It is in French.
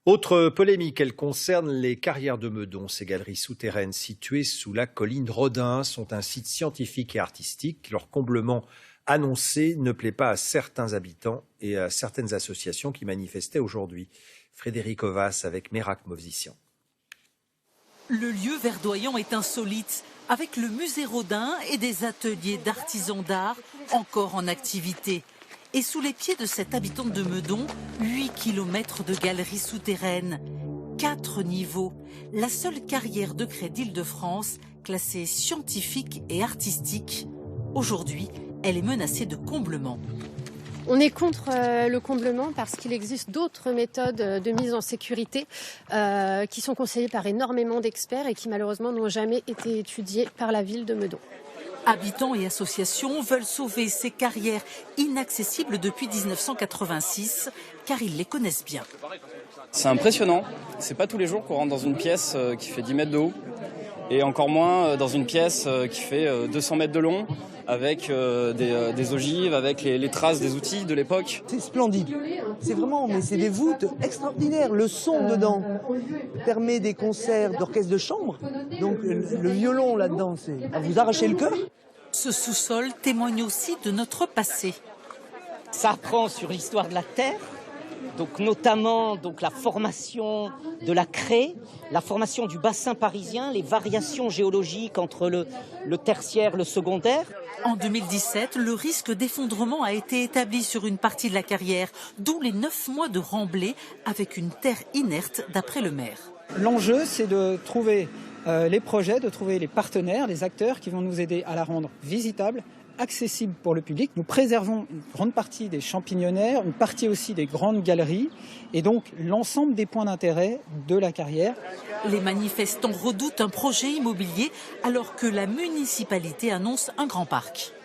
Autre polémique, elle concerne les carrières de Meudon. Ces galeries souterraines situées sous la colline Rodin sont un site scientifique et artistique. Leur comblement annoncé ne plaît pas à certains habitants et à certaines associations qui manifestaient aujourd'hui. Frédéric Ovas avec Mérac Movsician. Le lieu verdoyant est insolite, avec le musée Rodin et des ateliers d'artisans d'art encore en activité. Et sous les pieds de cette habitante de Meudon, 8 kilomètres de galeries souterraines, 4 niveaux, la seule carrière de craie d'Île-de-France classée scientifique et artistique. Aujourd'hui, elle est menacée de comblement. On est contre le comblement parce qu'il existe d'autres méthodes de mise en sécurité qui sont conseillées par énormément d'experts et qui malheureusement n'ont jamais été étudiées par la ville de Meudon. Habitants et associations veulent sauver ces carrières inaccessibles depuis 1986 car ils les connaissent bien. C'est impressionnant, c'est pas tous les jours qu'on rentre dans une pièce qui fait 10 mètres de haut et encore moins dans une pièce qui fait 200 mètres de long avec des ogives, avec les traces des outils de l'époque. C'est splendide, c'est vraiment, mais c'est des voûtes extraordinaires. Le son dedans permet des concerts d'orchestre de chambre, donc le violon là-dedans, c'est à vous arracher le cœur. Ce sous-sol témoigne aussi de notre passé. Ça apprend sur l'histoire de la Terre, donc notamment la formation de la craie, la formation du bassin parisien, les variations géologiques entre le tertiaire et le secondaire. En 2017, le risque d'effondrement a été établi sur une partie de la carrière, d'où les 9 mois de remblai avec une terre inerte d'après le maire. L'enjeu, c'est de trouver les projets, de trouver les partenaires, les acteurs qui vont nous aider à la rendre visitable, accessible pour le public. Nous préservons une grande partie des champignonnaires, une partie aussi des grandes galeries et donc l'ensemble des points d'intérêt de la carrière. Les manifestants redoutent un projet immobilier alors que la municipalité annonce un grand parc.